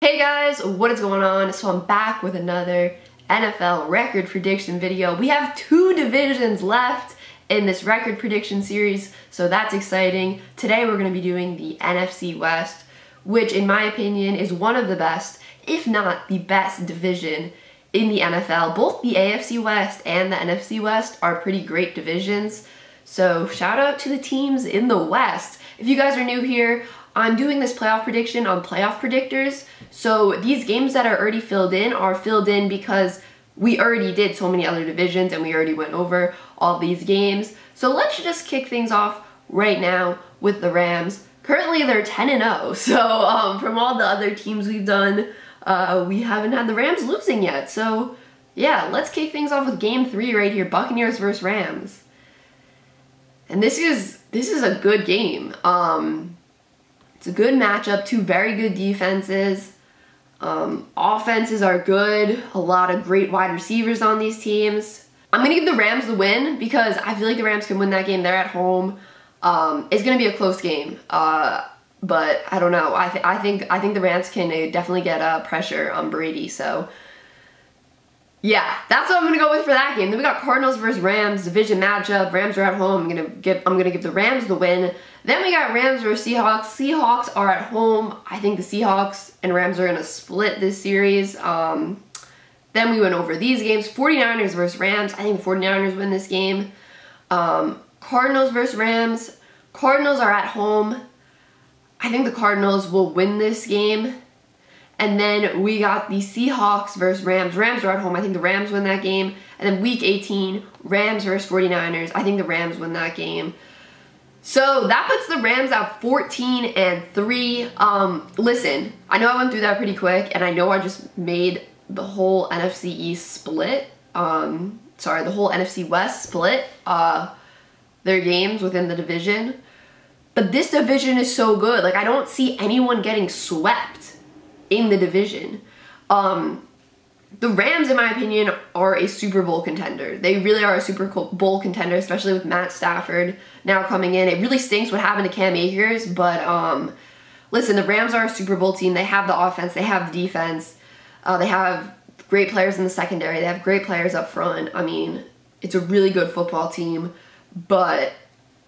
Hey guys, what is going on? So I'm back with another NFL record prediction video. We have 2 divisions left in this record prediction series, so that's exciting. Today we're going to be doing the NFC West, which in my opinion is one of the best, if not the best division in the NFL. Both the AFC West and the NFC West are pretty great divisions, so shout out to the teams in the West. If you guys are new here, I'm doing this playoff prediction on Playoff Predictors, so these games that are already filled in are filled in because we already did so many other divisions and we already went over all these games. So let's just kick things off right now with the Rams. Currently they're 10-0, so from all the other teams we've done, we haven't had the Rams losing yet. So yeah, let's kick things off with game 3 right here, Buccaneers versus Rams. And this is a good game. It's a good matchup, 2 very good defenses. Offenses are good, a lot of great wide receivers on these teams. I'm going to give the Rams the win because I feel like the Rams can win that game. They're at home. It's going to be a close game, but I don't know. I think the Rams can definitely get pressure on Brady, so yeah, that's what I'm gonna go with for that game. Then we got Cardinals versus Rams, division matchup. Rams are at home. I'm gonna give the Rams the win. Then we got Rams versus Seahawks. Seahawks are at home. I think the Seahawks and Rams are gonna split this series. Then we went over these games. 49ers versus Rams. I think the 49ers win this game. Cardinals versus Rams. Cardinals are at home. I think the Cardinals will win this game. And then we got the Seahawks versus Rams. Rams are at home. I think the Rams win that game. And then week 18, Rams versus 49ers. I think the Rams win that game. So that puts the Rams at 14-3. Listen, I know I went through that pretty quick, and I know I just made the whole NFC East split. Sorry, the whole NFC West split their games within the division. But this division is so good. Like, I don't see anyone getting swept in the division. The Rams, in my opinion, are a Super Bowl contender. They really are a Super Bowl contender, especially with Matt Stafford now coming in. It really stinks what happened to Cam Akers, but listen, the Rams are a Super Bowl team. They have the offense, they have the defense, they have great players in the secondary, they have great players up front. I mean, it's a really good football team, but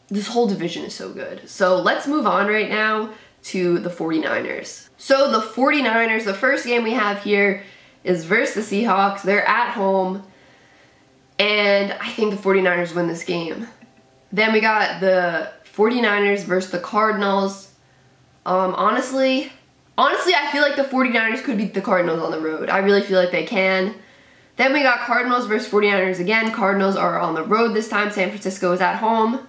this whole division is so good. So let's move on right now to the 49ers. So the 49ers, the first game we have here is versus the Seahawks. They're at home, and I think the 49ers win this game. Then we got the 49ers versus the Cardinals. Honestly, I feel like the 49ers could beat the Cardinals on the road. I really feel like they can. Then we got Cardinals versus 49ers again. Cardinals are on the road this time. San Francisco is at home.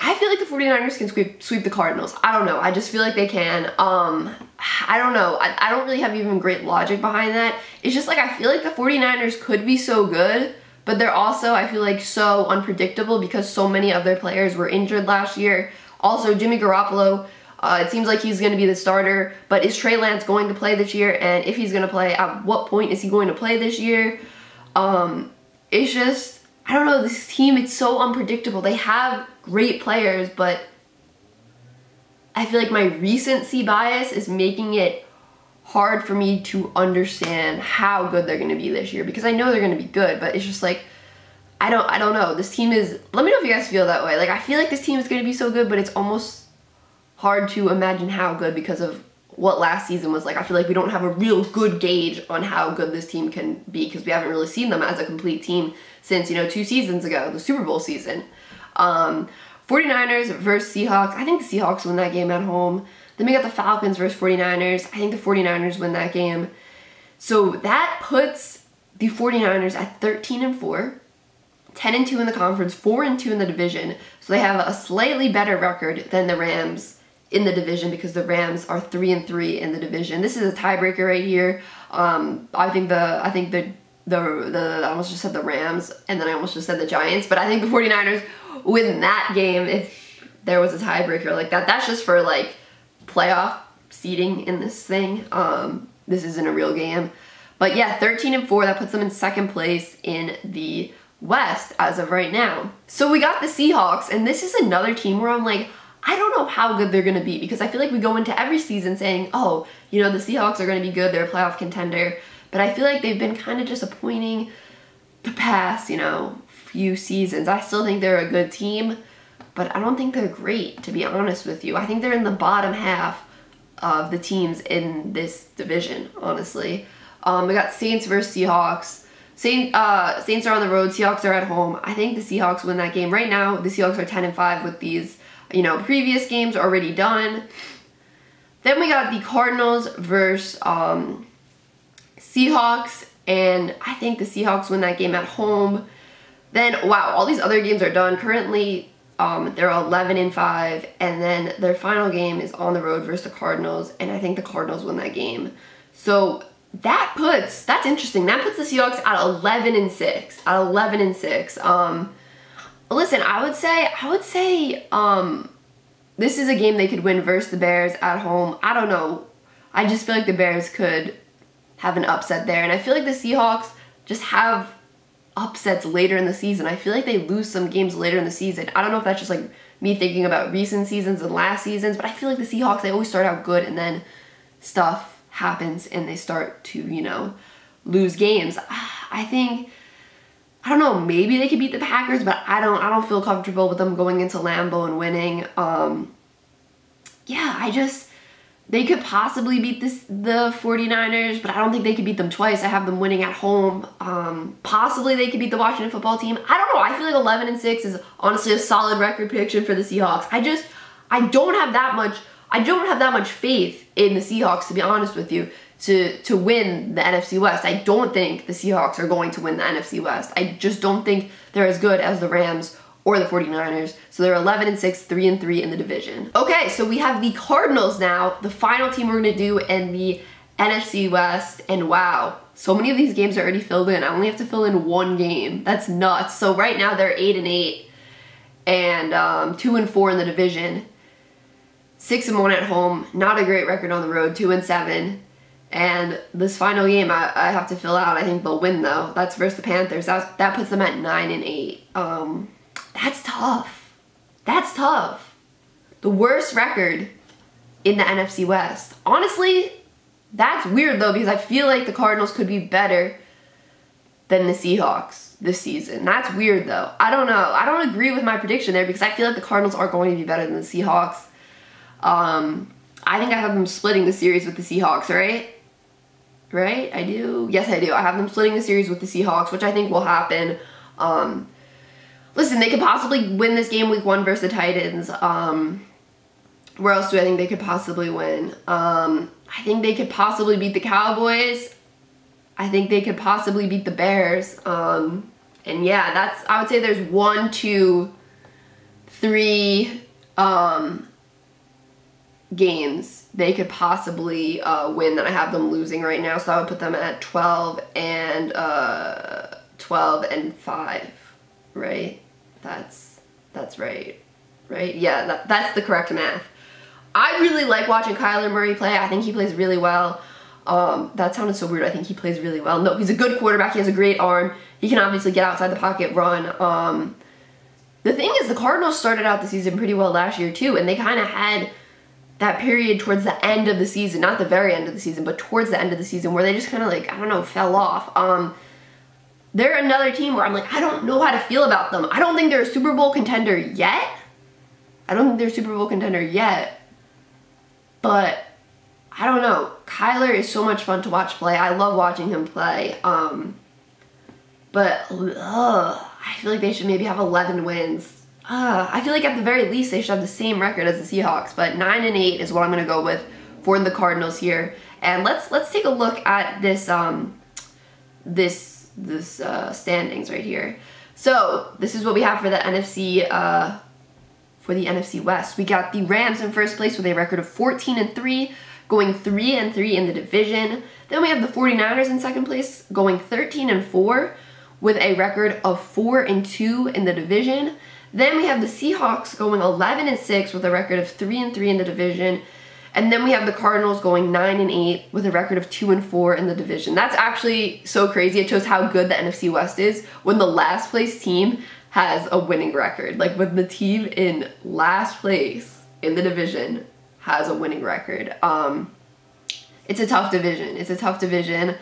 I feel like the 49ers can sweep the Cardinals. I don't know. I just feel like they can. I don't know. I don't really have even great logic behind that. It's just like I feel like the 49ers could be so good, but they're also, I feel like, so unpredictable because so many of their players were injured last year. Also, Jimmy Garoppolo, it seems like he's going to be the starter, but is Trey Lance going to play this year? And if he's going to play, at what point is he going to play this year? It's just, I don't know, this team, it's so unpredictable. They have great players, but I feel like my recency bias is making it hard for me to understand how good they're going to be this year, because I know they're going to be good, but it's just like, I don't know. This team is, let me know if you guys feel that way. Like, I feel like this team is going to be so good, but it's almost hard to imagine how good because of what last season was like. I feel like we don't have a real good gauge on how good this team can be because we haven't really seen them as a complete team since, 2 seasons ago, the Super Bowl season. 49ers versus Seahawks. I think the Seahawks win that game at home. Then we got the Falcons versus 49ers. I think the 49ers win that game. So that puts the 49ers at 13-4, 10-2 in the conference, 4-2 in the division. So they have a slightly better record than the Rams in the division because the Rams are 3-3 in the division. This is a tiebreaker right here. I almost just said the Rams, and then I almost just said the Giants, but I think the 49ers win that game if there was a tiebreaker like that. That's just for, like, playoff seeding in this thing. This isn't a real game. But yeah, 13-4, that puts them in second place in the West as of right now. So we got the Seahawks, and this is another team where I'm like, I don't know how good they're going to be, because I feel like we go into every season saying, oh, you know, the Seahawks are going to be good, they're a playoff contender, but I feel like they've been kind of disappointing the past, you know, few seasons. I still think they're a good team, but I don't think they're great, to be honest with you. I think they're in the bottom half of the teams in this division, honestly. We got Saints versus Seahawks. Saints are on the road, Seahawks are at home. I think the Seahawks win that game. Right now, the Seahawks are 10-5 with these, you know, previous games already done. Then we got the Cardinals versus Seahawks, and I think the Seahawks win that game at home. Then, wow, all these other games are done. Currently, they're 11-5, and then their final game is on the road versus the Cardinals, and I think the Cardinals win that game. So that's interesting. That puts the Seahawks at 11-6. At 11-6. Listen, I would say, this is a game they could win versus the Bears at home. I don't know. I just feel like the Bears could have an upset there, and I feel like the Seahawks just have upsets later in the season. I feel like they lose some games later in the season. I don't know if that's just like me thinking about recent seasons and last seasons, but I feel like the Seahawks, they always start out good and then stuff happens and they start to, you know, lose games. I don't know, maybe they could beat the Packers, but I don't feel comfortable with them going into Lambeau and winning. Yeah, they could possibly beat the 49ers, but I don't think they could beat them twice. I have them winning at home. Possibly they could beat the Washington football team. I don't know. I feel like 11-6 is honestly a solid record prediction for the Seahawks. I don't have that much faith in the Seahawks, to be honest with you, to win the NFC West. I don't think the Seahawks are going to win the NFC West. I just don't think they're as good as the Rams or the 49ers. So they're 11-6, 3-3 in the division. Okay, so we have the Cardinals now, the final team we're going to do in the NFC West. And wow, so many of these games are already filled in. I only have to fill in one game. That's nuts. So right now they're 8-8 and 2-4 in the division. 6-1 at home. Not a great record on the road. 2-7. And this final game I have to fill out. I think they'll win though. That's versus the Panthers. That puts them at 9-8. That's tough. That's tough. The worst record in the NFC West. Honestly, that's weird though, because I feel like the Cardinals could be better than the Seahawks this season. That's weird though. I don't know. I don't agree with my prediction there, because I feel like the Cardinals are going to be better than the Seahawks. I think I have them splitting the series with the Seahawks, right? Right? I do? Yes, I do. I have them splitting the series with the Seahawks, which I think will happen. Listen, they could possibly win this game week 1 versus the Titans. Where else do I think they could possibly win? I think they could possibly beat the Cowboys. I think they could possibly beat the Bears. And yeah, I would say there's 1, 2, 3 games they could possibly win that I have them losing right now. So I would put them at 12-5. Right? That's right. Right? Yeah, that's the correct math. I really like watching Kyler Murray play. I think he plays really well. That sounded so weird. I think he plays really well. No, he's a good quarterback. He has a great arm. He can obviously get outside the pocket, run. The thing is, the Cardinals started out the season pretty well last year too, and they kind of had that period towards the end of the season, not the very end of the season, but towards the end of the season, where they just kind of like, I don't know, fell off. They're another team where I'm like, I don't know how to feel about them. I don't think they're a Super Bowl contender yet. But I don't know. Kyler is so much fun to watch play. I love watching him play. But I feel like they should maybe have 11 wins. I feel like at the very least they should have the same record as the Seahawks. But 9-8 is what I'm going to go with for the Cardinals here. And let's take a look at this standings right here. So this is what we have for the NFC West. We got the Rams in first place with a record of 14-3, going 3-3 in the division. Then we have the 49ers in second place, going 13-4 with a record of 4-2 in the division. Then we have the Seahawks going 11-6 with a record of 3-3 in the division. And then we have the Cardinals going 9-8 with a record of 2-4 in the division. That's actually so crazy. It shows how good the NFC West is when the last place team has a winning record. Like, with the team in last place in the division has a winning record. It's a tough division. It's a tough division.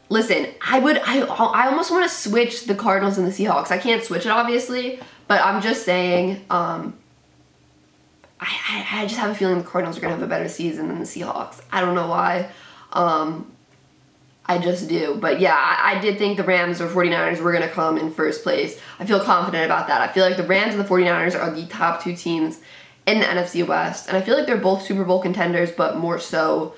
Listen, I almost want to switch the Cardinals and the Seahawks. I can't switch it, obviously, but I'm just saying, I just have a feeling the Cardinals are going to have a better season than the Seahawks. I don't know why. I just do. But yeah, I did think the Rams or 49ers were going to come in first place. I feel confident about that. I feel like the Rams and the 49ers are the top two teams in the NFC West. And I feel like they're both Super Bowl contenders, but more so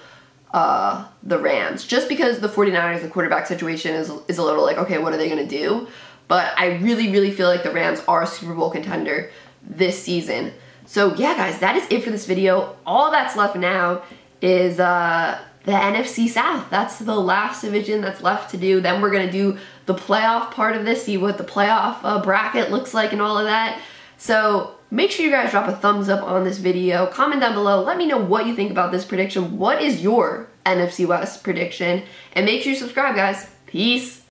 the Rams. Just because the 49ers, the quarterback situation is a little like, okay, what are they going to do? But I really, really feel like the Rams are a Super Bowl contender this season. So yeah, guys, that is it for this video. All that's left now is the NFC South. That's the last division that's left to do. Then we're going to do the playoff part of this, see what the playoff bracket looks like and all of that. So make sure you guys drop a thumbs up on this video. Comment down below. Let me know what you think about this prediction. What is your NFC West prediction? And make sure you subscribe, guys. Peace.